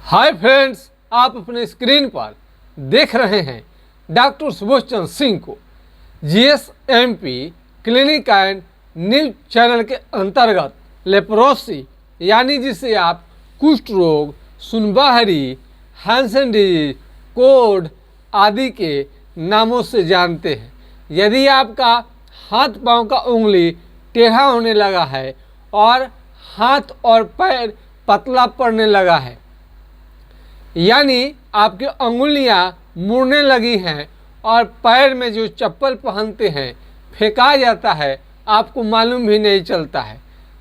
Hi friends, आप अपने screen पर देख रहे हैं डॉक्टर सुबोध चंद्र सिंह को जीएसएमपी क्लिनिक एंड न्यूज चैनल के अंतर्गत लेप्रोसी यानी जिसे आप कुष्ठ रोग, सुनबाहरी, हैंसन डिजीज, कोढ़ आदि के नामों से जानते हैं। यदि आपका हाथ पांव का उंगली टेढ़ा होने लगा है और हाथ और पैर पतला पड़ने लगा है, यानी आपकी अंगुलियां मुड़ने लगी हैं और पैर में जो चप्पल पहनते हैं फेंका जाता है, आपको मालूम भी नहीं चलता है।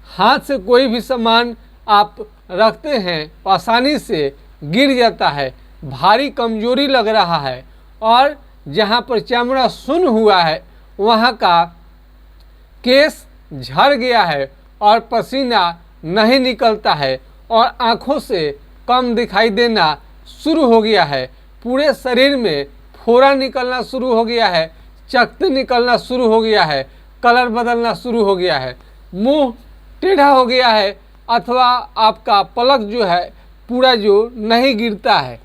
हाथ से कोई भी सामान आप रखते हैं आसानी से गिर जाता है, भारी कमजोरी लग रहा है और जहाँ पर चमड़ा सुन्न हुआ है वहाँ का केस झड़ गया है और पसीना नहीं निकलता है और आँखों से कम दिखाई देना शुरू हो गया है। पूरे शरीर में फोड़ा निकलना शुरू हो गया है, चकत्ते निकलना शुरू हो गया है, कलर बदलना शुरू हो गया है, मुंह टेढ़ा हो गया है अथवा आपका पलक जो है पूरा जो नहीं गिरता है।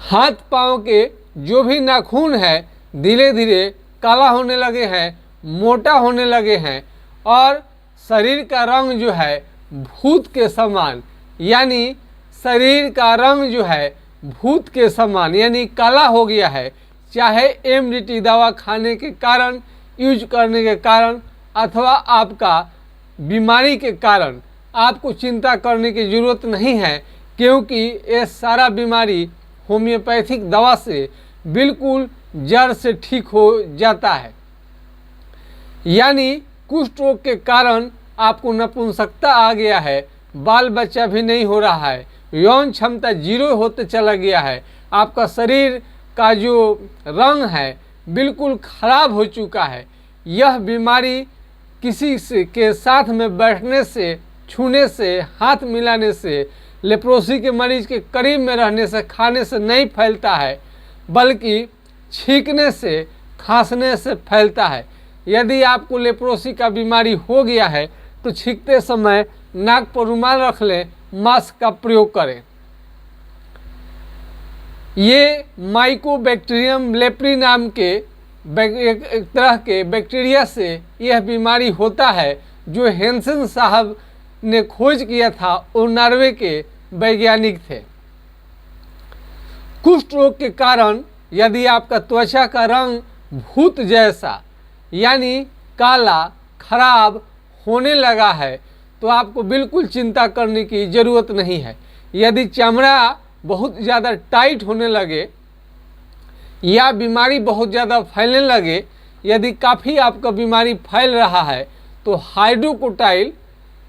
हाथ पांव के जो भी नाखून है धीरे धीरे काला होने लगे हैं, मोटा होने लगे हैं और शरीर का रंग जो है भूत के समान यानी शरीर का रंग जो है भूत के समान यानी काला हो गया है। चाहे एमडीटी दवा खाने के कारण, यूज करने के कारण अथवा आपका बीमारी के कारण, आपको चिंता करने की ज़रूरत नहीं है, क्योंकि ये सारा बीमारी होम्योपैथिक दवा से बिल्कुल जड़ से ठीक हो जाता है। यानी कुष्ठ रोग के कारण आपको नपुंसकता आ गया है, बाल बच्चा भी नहीं हो रहा है, यौन क्षमता जीरो होते चला गया है, आपका शरीर का जो रंग है बिल्कुल खराब हो चुका है। यह बीमारी किसी से के साथ में बैठने से, छूने से, हाथ मिलाने से, लेप्रोसी के मरीज के करीब में रहने से, खाने से नहीं फैलता है, बल्कि छींकने से, खांसने से फैलता है। यदि आपको लेप्रोसी का बीमारी हो गया है तो छींकते समय नाक पर रुमाल रख लें, मास्क का प्रयोग करें। ये माइकोबैक्टीरियम लेप्री नाम के एक तरह के बैक्टीरिया से यह बीमारी होता है, जो हैंसन साहब ने खोज किया था और नॉर्वे के वैज्ञानिक थे। कुष्ठ रोग के कारण यदि आपका त्वचा का रंग भूत जैसा यानी काला खराब होने लगा है तो आपको बिल्कुल चिंता करने की ज़रूरत नहीं है। यदि चमड़ा बहुत ज़्यादा टाइट होने लगे या बीमारी बहुत ज़्यादा फैलने लगे, यदि काफ़ी आपका बीमारी फैल रहा है तो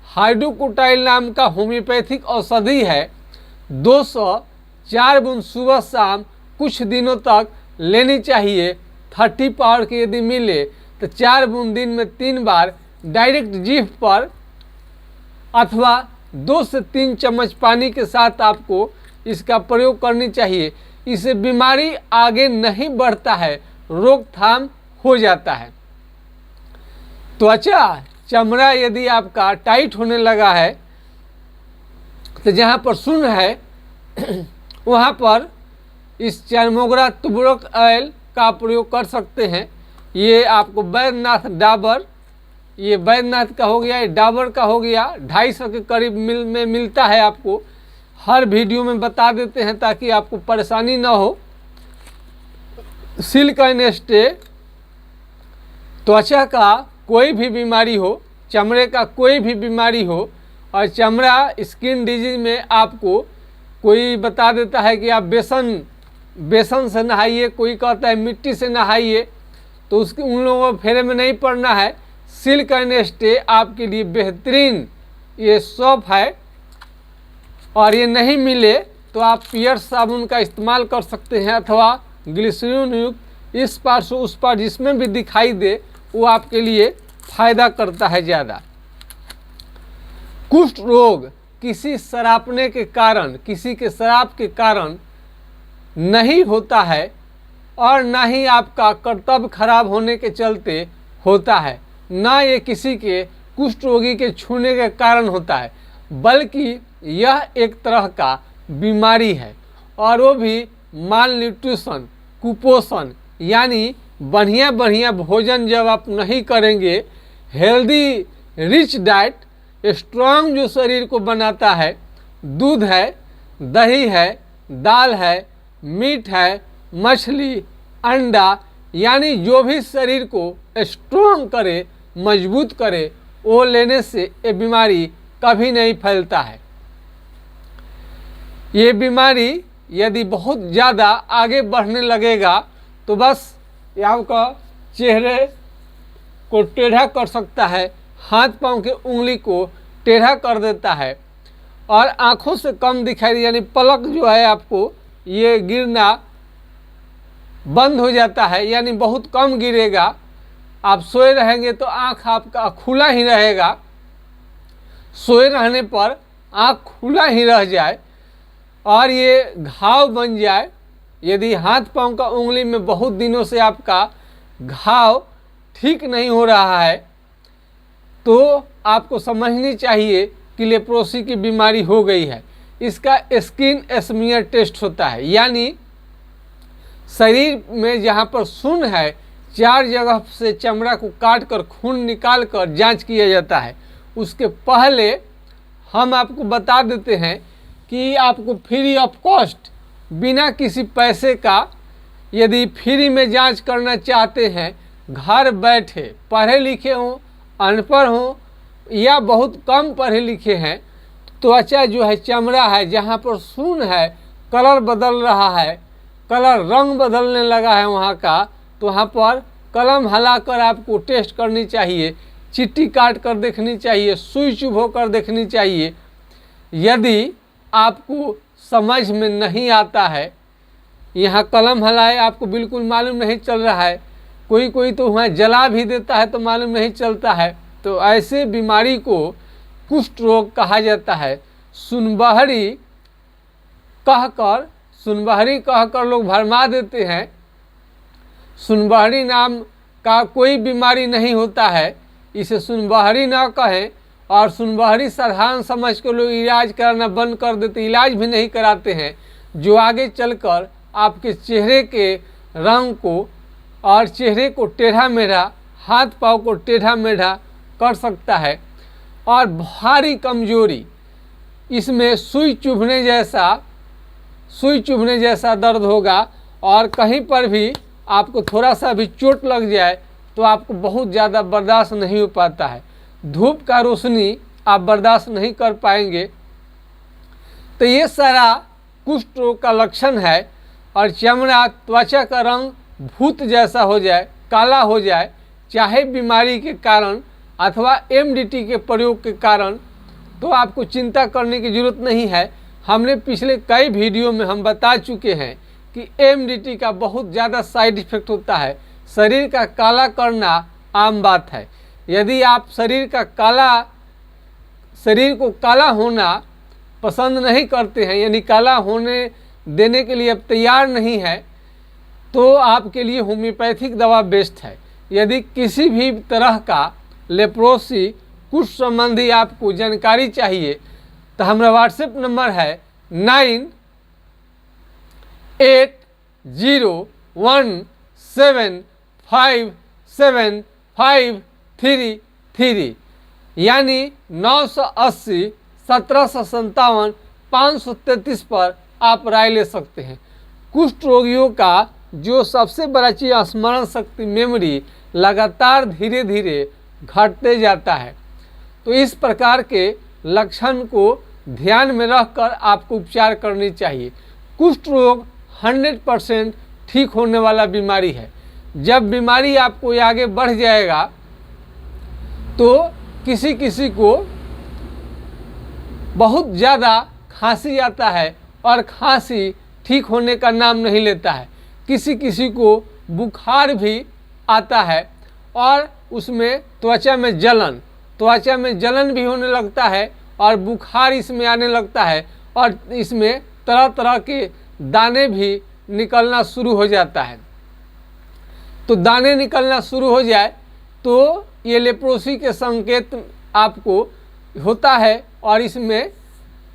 हाइड्रोकोटाइल नाम का होम्योपैथिक औषधि है। 204 बूंद सुबह शाम कुछ दिनों तक लेनी चाहिए। 30 पावर की यदि मिले तो 4 बूंद दिन में 3 बार डायरेक्ट जीभ पर अथवा 2 से 3 चम्मच पानी के साथ आपको इसका प्रयोग करनी चाहिए। इससे बीमारी आगे नहीं बढ़ता है, रोकथाम हो जाता है। त्वचा चमड़ा यदि आपका टाइट होने लगा है तो जहाँ पर शून्य है वहाँ पर इस चर्मोग्रा तुबरक ऑयल का प्रयोग कर सकते हैं। ये आपको बैद्यनाथ डाबर, ये बैद्यनाथ का हो गया, ये डाबर का हो गया, 250 के करीब में मिलता है। आपको हर वीडियो में बता देते हैं ताकि आपको परेशानी ना हो। सिल्क एंड स्टे, त्वचा का कोई भी बीमारी हो, चमड़े का कोई भी बीमारी हो और चमड़ा स्किन डिजीज में आपको कोई बता देता है कि आप बेसन से नहाइए, कोई कहता है मिट्टी से नहाइए, तो उसके उन लोगों को फेरे में नहीं पड़ना है। सिल्क एंड स्टे आपके लिए बेहतरीन ये सॉप है और ये नहीं मिले तो आप पियर्स साबुन का इस्तेमाल कर सकते हैं अथवा ग्लिसरीन युक्त इस पार से उस पार जिसमें भी दिखाई दे वो आपके लिए फायदा करता है ज़्यादा। कुष्ठ रोग किसी सरापने के कारण, किसी के शराब के कारण नहीं होता है और ना ही आपका कर्तव्य खराब होने के चलते होता है, ना ये किसी के कुष्ठ रोगी के छूने के कारण होता है। बल्कि यह एक तरह का बीमारी है, और वो भी माल न्यूट्रिशन, कुपोषण। यानी बढ़िया बढ़िया भोजन जब आप नहीं करेंगे, हेल्दी रिच डाइट, स्ट्रांग जो शरीर को बनाता है, दूध है, दही है, दाल है, मीट है, मछली, अंडा, यानी जो भी शरीर को स्ट्रांग करे, मजबूत करे, वो लेने से ये बीमारी कभी नहीं फैलता है। ये बीमारी यदि बहुत ज़्यादा आगे बढ़ने लगेगा तो बस आपका चेहरे को टेढ़ा कर सकता है, हाथ पांव के उंगली को टेढ़ा कर देता है, और आँखों से कम दिखाई, यानी पलक जो है आपको ये गिरना बंद हो जाता है, यानी बहुत कम गिरेगा। आप सोए रहेंगे तो आँख आपका खुला ही रहेगा, सोए रहने पर आँख खुला ही रह जाए और ये घाव बन जाए। यदि हाथ पांव का उंगली में बहुत दिनों से आपका घाव ठीक नहीं हो रहा है तो आपको समझनी चाहिए कि लेप्रोसी की बीमारी हो गई है। इसका स्किन स्मीयर टेस्ट होता है, यानी शरीर में जहाँ पर सुन्न है 4 जगह से चमड़ा को काट कर खून निकाल कर जाँच किया जाता है। उसके पहले हम आपको बता देते हैं कि आपको फ्री ऑफ कॉस्ट, बिना किसी पैसे का, यदि फ्री में जांच करना चाहते हैं, घर बैठे, पढ़े लिखे हों, अनपढ़ हों या बहुत कम पढ़े लिखे हैं, त्वचा जो है, चमड़ा है, जहाँ पर सुन्न है, कलर बदल रहा है, कलर रंग बदलने लगा है वहाँ का, तो वहाँ पर कलम हिलाकर आपको टेस्ट करनी चाहिए, चिट्ठी काट कर देखनी चाहिए, सुई चुभो कर देखनी चाहिए। यदि आपको समझ में नहीं आता है, यहाँ कलम हलाए आपको बिल्कुल मालूम नहीं चल रहा है, कोई कोई तो वहाँ जला भी देता है तो मालूम नहीं चलता है, तो ऐसे बीमारी को कुष्ठ रोग कहा जाता है। सुनबहरी कहकर लोग भरमा देते हैं। सुनबहरी नाम का कोई बीमारी नहीं होता है, इसे सुनबहरी ना कहें, और सुनबहरी साधारण समझ कर लोग इलाज कराना बंद कर देते, इलाज भी नहीं कराते हैं, जो आगे चलकर आपके चेहरे के रंग को और चेहरे को टेढ़ा मेढ़ा, हाथ पाँव को टेढ़ा मेढ़ा कर सकता है। और भारी कमजोरी, इसमें सुई चुभने जैसा दर्द होगा, और कहीं पर भी आपको थोड़ा सा भी चोट लग जाए तो आपको बहुत ज़्यादा बर्दाश्त नहीं हो पाता है। धूप का रोशनी आप बर्दाश्त नहीं कर पाएंगे। तो ये सारा कुष्ठ रोग का लक्षण है। और चमड़ा, त्वचा का रंग भूत जैसा हो जाए, काला हो जाए, चाहे बीमारी के कारण अथवा एमडीटी के प्रयोग के कारण, तो आपको चिंता करने की ज़रूरत नहीं है। हमने पिछले कई वीडियो में हम बता चुके हैं कि एमडीटी का बहुत ज़्यादा साइड इफ़ेक्ट होता है। शरीर का काला करना आम बात है। यदि आप शरीर को काला होना पसंद नहीं करते हैं, यानी काला होने देने के लिए अब तैयार नहीं है, तो आपके लिए होम्योपैथिक दवा बेस्ट है। यदि किसी भी तरह का लेप्रोसी कुष्ठ संबंधी आपको जानकारी चाहिए तो हमारा व्हाट्सएप नंबर है 9801757533, यानी 980 1757 533 पर आप राय ले सकते हैं। कुष्ठ रोगियों का जो सबसे बड़ा चीज़, स्मरण शक्ति, मेमोरी लगातार धीरे धीरे घटते जाता है। तो इस प्रकार के लक्षण को ध्यान में रखकर आपको उपचार करनी चाहिए। कुष्ठ रोग 100% ठीक होने वाला बीमारी है। जब बीमारी आपको आगे बढ़ जाएगा तो किसी को बहुत ज़्यादा खांसी आता है और खांसी ठीक होने का नाम नहीं लेता है। किसी को बुखार भी आता है और उसमें त्वचा में जलन भी होने लगता है और बुखार इसमें आने लगता है और इसमें तरह तरह के दाने भी निकलना शुरू हो जाता है। तो दाने निकलना शुरू हो जाए तो ये लेप्रोसी के संकेत आपको होता है और इसमें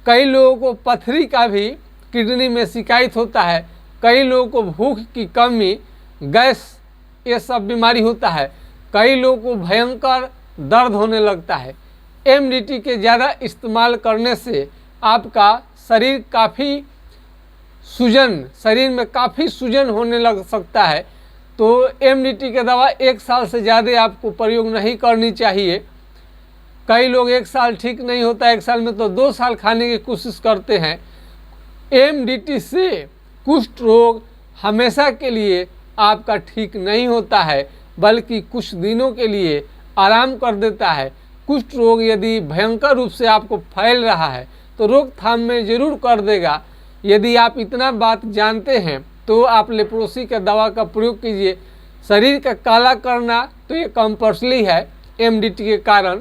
कई लोगों को पथरी का भी किडनी में शिकायत होता है, कई लोगों को भूख की कमी, गैस, ये सब बीमारी होता है, कई लोगों को भयंकर दर्द होने लगता है। एमडीटी के ज़्यादा इस्तेमाल करने से आपका शरीर में काफ़ी सूजन होने लग सकता है। तो एमडीटी के दवा 1 साल से ज़्यादा आपको प्रयोग नहीं करनी चाहिए। कई लोग 1 साल ठीक नहीं होता, 1 साल में तो 2 साल खाने की कोशिश करते हैं। एमडीटी से कुष्ठ रोग हमेशा के लिए आपका ठीक नहीं होता है, बल्कि कुछ दिनों के लिए आराम कर देता है। कुष्ठ रोग यदि भयंकर रूप से आपको फैल रहा है तो रोकथाम में ज़रूर कर देगा। यदि आप इतना बात जानते हैं तो आप लेप्रोसी का दवा का प्रयोग कीजिए। शरीर का काला करना तो ये कंपल्सरी है एमडीटी के कारण।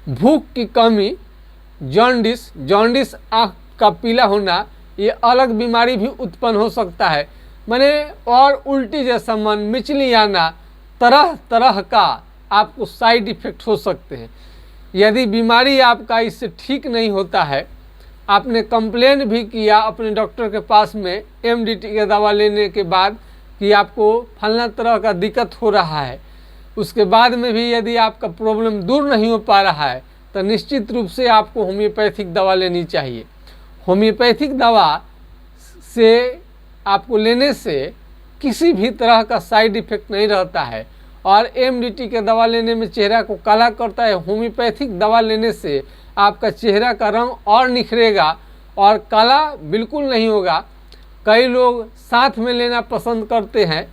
भूख की कमी, जॉन्डिस आँख का पीला होना, ये अलग बीमारी भी उत्पन्न हो सकता है। माने और उल्टी जैसा मन, मिचली आना, तरह तरह का आपको साइड इफ़ेक्ट हो सकते हैं। यदि बीमारी आपका इससे ठीक नहीं होता है, आपने कंप्लेन भी किया अपने डॉक्टर के पास में एमडीटी का दवा लेने के बाद कि आपको फलना तरह का दिक्कत हो रहा है, उसके बाद में भी यदि आपका प्रॉब्लम दूर नहीं हो पा रहा है तो निश्चित रूप से आपको होम्योपैथिक दवा लेनी चाहिए। होम्योपैथिक दवा से आपको लेने से किसी भी तरह का साइड इफ़ेक्ट नहीं रहता है और एमडीटी के दवा लेने में चेहरा को काला करता है। होम्योपैथिक दवा लेने से आपका चेहरा का रंग और निखरेगा और काला बिल्कुल नहीं होगा। कई लोग साथ में लेना पसंद करते हैं,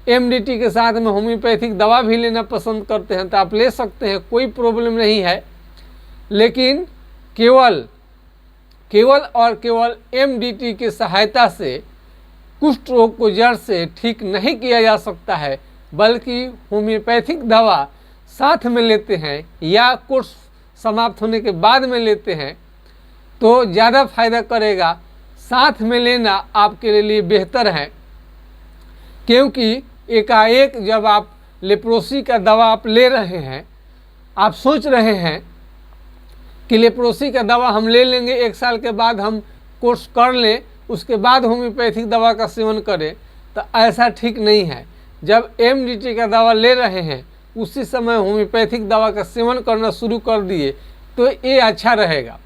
एमडीटी के साथ में होम्योपैथिक दवा भी लेना पसंद करते हैं, तो आप ले सकते हैं, कोई प्रॉब्लम नहीं है। लेकिन केवल एमडीटी की सहायता से कुष्ठ रोग को जड़ से ठीक नहीं किया जा सकता है, बल्कि होम्योपैथिक दवा साथ में लेते हैं या कोर्स समाप्त होने के बाद में लेते हैं तो ज़्यादा फायदा करेगा। साथ में लेना आपके लिए बेहतर है, क्योंकि एकाएक जब आप लेप्रोसी का दवा आप ले रहे हैं, आप सोच रहे हैं कि लेप्रोसी का दवा हम ले लेंगे, 1 साल के बाद हम कोर्स कर लें, उसके बाद होम्योपैथिक दवा का सेवन करें, तो ऐसा ठीक नहीं है। जब एमडीटी का दवा ले रहे हैं उसी समय होम्योपैथिक दवा का सेवन करना शुरू कर दिए तो ये अच्छा रहेगा,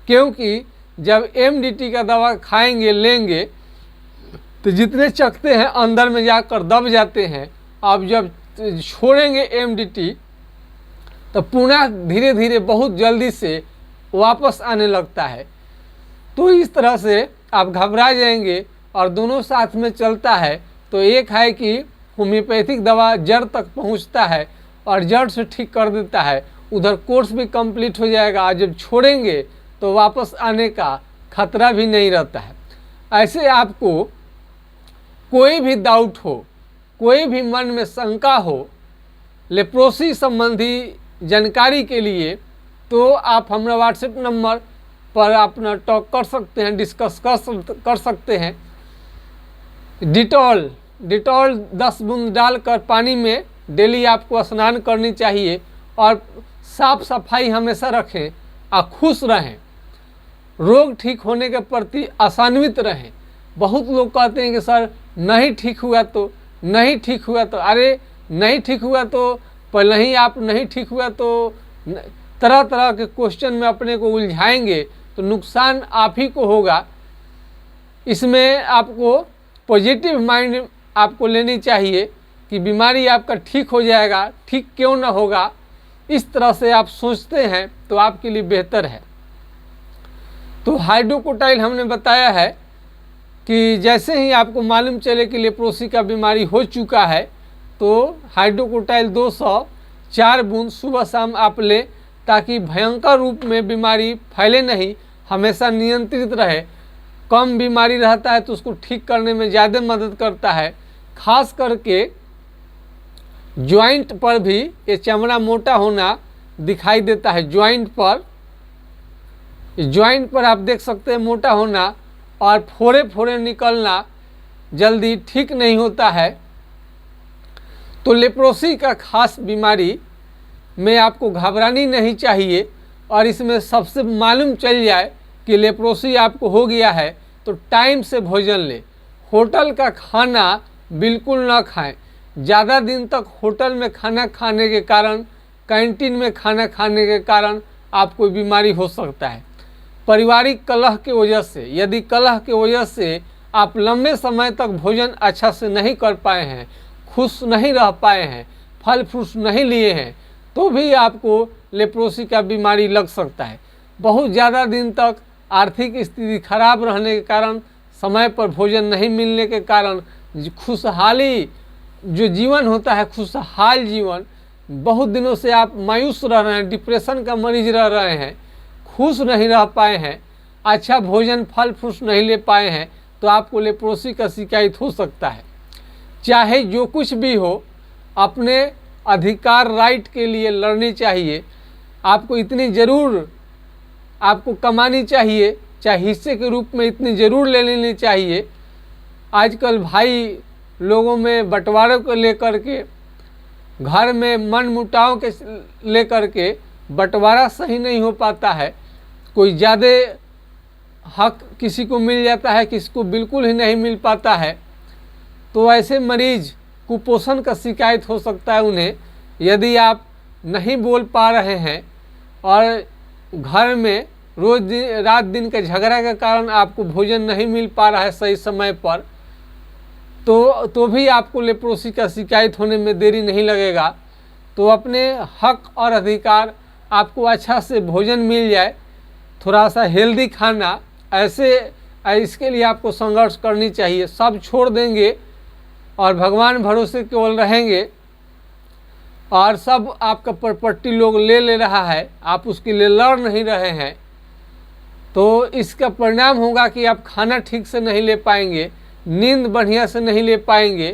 क्योंकि जब एमडीटी का दवा खाएंगे, लेंगे, तो जितने चकते हैं अंदर में जाकर दब जाते हैं। अब जब छोड़ेंगे एमडीटी तो पुनः धीरे धीरे बहुत जल्दी से वापस आने लगता है। तो इस तरह से आप घबरा जाएंगे और दोनों साथ में चलता है। तो एक है कि होम्योपैथिक दवा जड़ तक पहुंचता है और जड़ से ठीक कर देता है, उधर कोर्स भी कंप्लीट हो जाएगा। जब छोड़ेंगे तो वापस आने का खतरा भी नहीं रहता है। ऐसे आपको कोई भी डाउट हो, कोई भी मन में शंका हो लेप्रोसी संबंधी जानकारी के लिए, तो आप हमारा व्हाट्सएप नंबर पर अपना टॉक कर सकते हैं, डिस्कस कर सकते हैं। डिटॉल 10 बूंद डालकर पानी में डेली आपको स्नान करनी चाहिए और साफ सफाई हमेशा रखें और खुश रहें। रोग ठीक होने के प्रति आशान्वित रहें। बहुत लोग कहते हैं कि सर नहीं ठीक हुआ तो अरे नहीं ठीक हुआ तो पहले ही आप नहीं ठीक हुआ तो तरह तरह के क्वेश्चन में अपने को उलझाएंगे तो नुकसान आप ही को होगा। इसमें आपको पॉजिटिव माइंड आपको लेनी चाहिए कि बीमारी आपका ठीक हो जाएगा, ठीक क्यों ना होगा। इस तरह से आप सोचते हैं तो आपके लिए बेहतर है। तो हाइड्रोकोटाइल हमने बताया है कि जैसे ही आपको मालूम चले कि लेप्रोसी का बीमारी हो चुका है तो हाइड्रोकोटाइल 204 बूंद सुबह शाम आप लें, ताकि भयंकर रूप में बीमारी फैले नहीं, हमेशा नियंत्रित रहे। कम बीमारी रहता है तो उसको ठीक करने में ज़्यादा मदद करता है। खास करके जॉइंट पर भी ये चमड़ा मोटा होना दिखाई देता है। जॉइंट पर आप देख सकते हैं मोटा होना और फोड़े फोड़े निकलना जल्दी ठीक नहीं होता है। तो लेप्रोसी का खास बीमारी में आपको घबरानी नहीं चाहिए। और इसमें सबसे मालूम चल जाए कि लेप्रोसी आपको हो गया है तो टाइम से भोजन लें। होटल का खाना बिल्कुल ना खाएं। ज़्यादा दिन तक होटल में खाना खाने के कारण, कैंटीन में खाना खाने के कारण आपको बीमारी हो सकता है। पारिवारिक कलह के वजह से, यदि कलह के वजह से आप लंबे समय तक भोजन अच्छा से नहीं कर पाए हैं, खुश नहीं रह पाए हैं, फल फ्रूट नहीं लिए हैं, तो भी आपको लेप्रोसी का बीमारी लग सकता है। बहुत ज़्यादा दिन तक आर्थिक स्थिति खराब रहने के कारण, समय पर भोजन नहीं मिलने के कारण खुशहाली जो जीवन होता है, खुशहाल जीवन, बहुत दिनों से आप मायूस रह रहे हैं, डिप्रेशन का मरीज रह रहे हैं, खुश नहीं रह पाए हैं, अच्छा भोजन फल फ्रूट नहीं ले पाए हैं, तो आपको लेप्रोसी का शिकायत हो सकता है। चाहे जो कुछ भी हो, अपने अधिकार राइट के लिए लड़नी चाहिए। आपको इतनी ज़रूर आपको कमानी चाहिए, चाहे हिस्से के रूप में इतनी ज़रूर ले लेनी चाहिए। आजकल भाई लोगों में बंटवारे को लेकर के, घर में मन मुटाव के लेकर के बंटवारा सही नहीं हो पाता है। कोई ज़्यादा हक किसी को मिल जाता है, किसी को बिल्कुल ही नहीं मिल पाता है। तो ऐसे मरीज कुपोषण का शिकायत हो सकता है उन्हें। यदि आप नहीं बोल पा रहे हैं और घर में रोज रात दिन के झगड़ा के कारण आपको भोजन नहीं मिल पा रहा है सही समय पर, तो भी आपको लेप्रोसी का शिकायत होने में देरी नहीं लगेगा। तो अपने हक और अधिकार, आपको अच्छा से भोजन मिल जाए, थोड़ा सा हेल्दी खाना, इसके लिए आपको संघर्ष करनी चाहिए। सब छोड़ देंगे और भगवान भरोसे केवल रहेंगे और सब आपका प्रॉपर्टी लोग ले रहा है, आप उसके लिए लड़ नहीं रहे हैं, तो इसका परिणाम होगा कि आप खाना ठीक से नहीं ले पाएंगे, नींद बढ़िया से नहीं ले पाएंगे।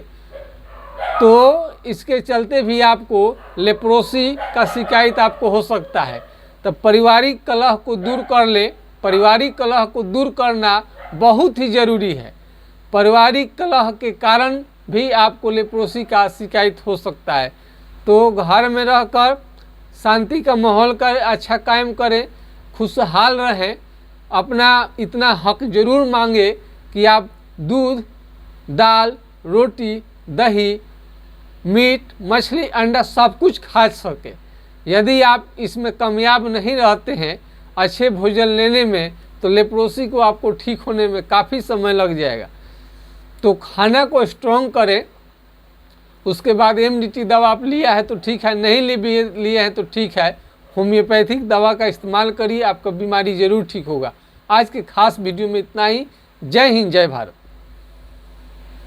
तो इसके चलते भी आपको लेप्रोसी का शिकायत आपको हो सकता है। तो पारिवारिक कलह को दूर कर लें। पारिवारिक कलह को दूर करना बहुत ही ज़रूरी है। पारिवारिक कलह के कारण भी आपको लेप्रोसी का शिकायत हो सकता है। तो घर में रहकर शांति का माहौल का अच्छा कायम करें, खुशहाल रहें। अपना इतना हक ज़रूर मांगे कि आप दूध, दाल, रोटी, दही, मीट, मछली, अंडा सब कुछ खा सके। यदि आप इसमें कामयाब नहीं रहते हैं अच्छे भोजन लेने में, तो लेप्रोसी को आपको ठीक होने में काफ़ी समय लग जाएगा। तो खाना को स्ट्रॉन्ग करें। उसके बाद एमडीटी दवा आप लिया है तो ठीक है, नहीं लिए हैं तो ठीक है, होम्योपैथिक दवा का इस्तेमाल करिए, आपका बीमारी ज़रूर ठीक होगा। आज के खास वीडियो में इतना ही। जय हिंद, जय भारत।